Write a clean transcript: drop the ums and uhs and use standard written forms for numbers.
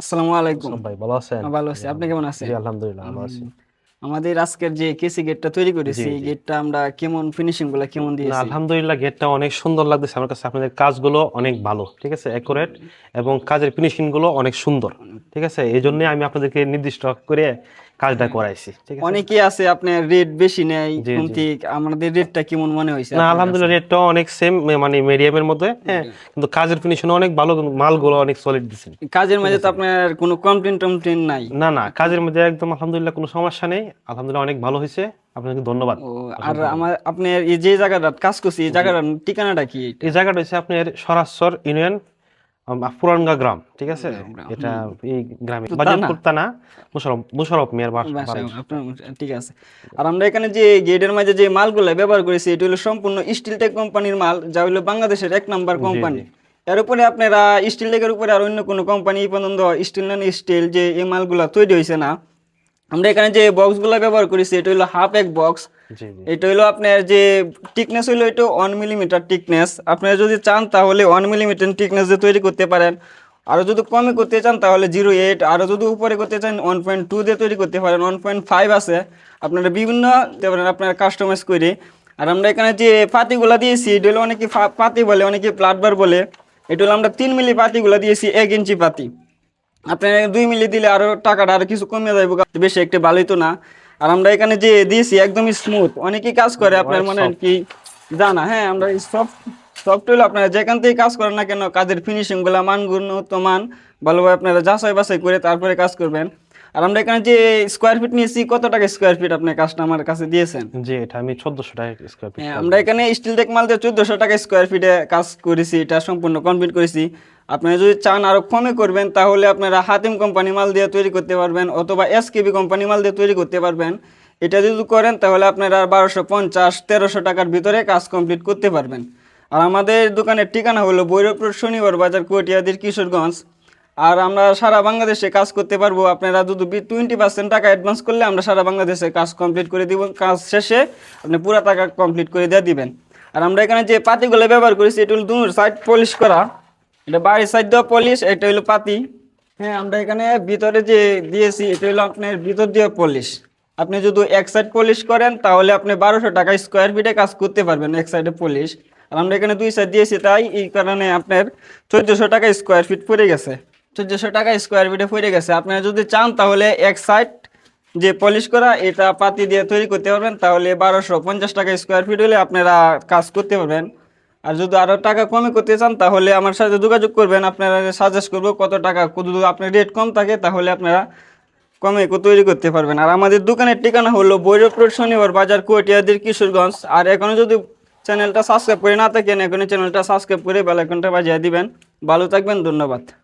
আসসালামু আলাইকুম। ভাই ভালো আছেন? ভালো আছি। আপনি কেমন আছেন? জি আলহামদুলিল্লাহ ভালো আছি। আমাদের আজকের যে কেসি গেটটা তৈরি জি করেছি, এই জি গেটটা আমরা কেমন ফিনিশিং গুলা কেমন না দিয়েছি? আলহামদুলিল্লাহ গেটটা অনেক সুন্দর লাগতেছে আমার কাছে। আপনাদের কাজগুলো অনেক ভালো, ঠিক আছে, অ্যাকুরেট, এবং কাজের ফিনিশিং গুলো অনেক সুন্দর, ঠিক আছে। এই জন্যই আমি আপনাদেরকে নির্দিষ্ট করে কাজটা হ্যাঁ, করাইছি, ঠিক আছে। অনেকেই আছে আপনার রেট বেশি নেয় জি জি কমতি, আমাদের রেটটা কেমন মনে হয়েছে না আপনার কাছে? আলহামদুলিল্লাহ রেটটা অনেক সেম, মানে মিডিয়ামের মধ্যে, হ্যাঁ। কিন্তু কাজের ফিনিশিং অনেক ভালো, কিন্তু মালগুলো অনেক সলিড দিচ্ছেন, কাজের ঠিক মাঝে তো আছে। আপনার কোনো কমপ্লেন টমপ্লেন নাই? না না কাজের মধ্যে একদম আলহামদুলিল্লাহ কোনো সমস্যা নেই, আলহামদুলিল্লাহ অনেক ভালো হয়েছে। আপনাকে ধন্যবাদ, ও, আর অসংখ্য ধন্যবাদ। আপনার এই যে জায়গাটা কাজ করছি, এই জি জায়গাটার ঠিকানাটা কি এটা? এই জায়গাটা হচ্ছে আপনার সরাসর ইউনিয়ন, পুরানগা গ্রাম, ঠিক আছে। গ্রাম, গ্রাম, এটা এই গ্রামে তো তা না বাজিতপুর থানা, মুশারফ মিয়ার বাসায় বাড়ি। আপনার ঠিক আছে। আর আমরা এখানে যে গেটের মাঝে যে মালগুলো ব্যবহার করেছি, এটা হলো সম্পূর্ণ স্টিলটেক কোম্পানির মাল, যা হলো বাংলাদেশের 1 নম্বর জি কোম্পানি। জি এর উপরে আপনারা স্টিলটেকের উপরে আর অন্য কোনো কোম্পানি পর্যন্ত স্টিল নন স্টিল যে এই মালগুলো তৈরি হয়েছে না। আমরা এখানে যে বক্সগুলো ব্যবহার করেছি, এটা হলো হাফ এক বক্স। জি জি এটা হলো আপনার যে টিকনেস হলো এটা 1 মিলিমিটার টিকনেস। আপনারা যদি চান তাহলে 1 মিলিমিটার টিকনেস দিয়ে তৈরি করতে পারেন। আরও যদি কমে করতে চান তাহলে 0.8, আরও যদি উপরে করতে চান 1.2 দিয়ে তৈরি করতে পারেন, 1.5 আছে। আপনারা বিভিন্ন দিতে পারেন আপনারা কাস্টমাইজ করে। আর আমরা এখানে যে পাতিগুলা দিয়েছি, এটা হলো অনেকে পাতি বলে, অনেকে প্লাটবার বলে। এটা হলো আমরা 3 মিলি পাতিগুলা দিয়েছি, 1 ইঞ্চি পাতি। আপনার 2 মিলি দিলে আরো টাকাটা আরো কিছু কমে যাবে, বেশি একটা ভালোই তো না। আর আমরা এখানে যে দিয়েছি একদমই স্মুথ, অনেকেই কাজ করে আপনার অনেক মনে হয় সফট। কি জানা। হ্যাঁ, আমরা এই সফট হলো আপনারা যেখান থেকে কাজ করেন না কেন, কাজের ফিনিশিং গুলা মান গুণগত মান ভালোভাবে আপনারা যাচাই বাছাই করে তারপরে কাজ করবেন। আর আমরা এখানে যে স্কোয়ার ফিট নিয়েছি, কত টাকা স্কোয়ার ফিট আপনি কাস্টমার কাছে দিয়েছেন? জি এটা আমি 1400 টাকা স্কোয়ার ফিট হ্যাঁ, কাজ আমরা দিয়েছি। এখানে স্টিল টেক মাল দিয়ে 1400 টাকা স্কোয়ার ফিটে কাজ করেছি, এটা সম্পূর্ণ কমপ্লিট করেছি। আপনারা যদি চান আরো কমে করবেন তাহলে আপনারা হাতিম কোম্পানি মাল দিয়ে তৈরি করতে পারবেন, অথবা এসকেবি কোম্পানি মাল দিয়ে তৈরি করতে পারবেন। এটা যদি করেন তাহলে আপনারা 1250-1300 টাকার ভিতরে কাজ কমপ্লিট করতে পারবেন। আর আমাদের দোকানের ঠিকানা হলো ভৈরবপুর শনিবার বাজার, কটিয়াদির, কিশোরগঞ্জ। আর আমরা সারা বাংলাদেশে কাজ করতে পারবো। আপনারা যদি 20% টাকা অ্যাডভান্স করলে আমরা সারা বাংলাদেশে কাজ কমপ্লিট করে দিব। কাজ শেষে আপনি পুরো টাকা কমপ্লিট করে দিয়ে দিবেন। আর আমরা এখানে যে পাতিগুলো ব্যবহার করেছি, এটা হলো দুই সাইড পলিশ করা। এটা বাড়ির সাইড দেওয়া পলিশ, এটা হলো পাতি। হ্যাঁ, আমরা এখানে ভিতরে যে দিয়েছি, এটা হলো আপনার ভিতর দিয়ে পলিশ। আপনি যদি এক সাইড পলিশ করেন তাহলে আপনি 1200 টাকা স্কোয়ার ফিটে কাজ করতে পারবেন এক সাইডে পলিশ। আর আমরা এখানে 2 সাইড দিয়েছি, তাই এই কারণে আপনার 1400 টাকা স্কোয়ার ফিট পড়ে গেছে। 1400 টাকা স্কোয়ার ফিটে পড়ে গেছে। আপনারা যদি চান তাহলে এক সাইড যে পলিশ করা এটা পাতি দিয়ে তৈরি করতে পারবেন, তাহলে 1250 টাকা স্কোয়ার ফিট হলে আপনারা কাজ করতে পারবেন। আর যদি আরও টাকা কমে করতে চান তাহলে আমার সাথে যোগাযোগ করবেন, আপনারা সাজেস্ট করবো কত টাকা, যদি আপনার রেট কম থাকে তাহলে আপনারা কমে তৈরি করতে পারবেন। আর আমাদের দোকানের ঠিকানা হলো ভৈরবপুর শনিবার বাজার, কটিয়াদির, কিশোরগঞ্জ। আর এখনো যদি চ্যানেলটা সাবস্ক্রাইব করে না থাকেন, এখনই চ্যানেলটা সাবস্ক্রাইব করে বেল আইকনটা বাজিয়ে দিবেন। ভালো থাকবেন, ধন্যবাদ।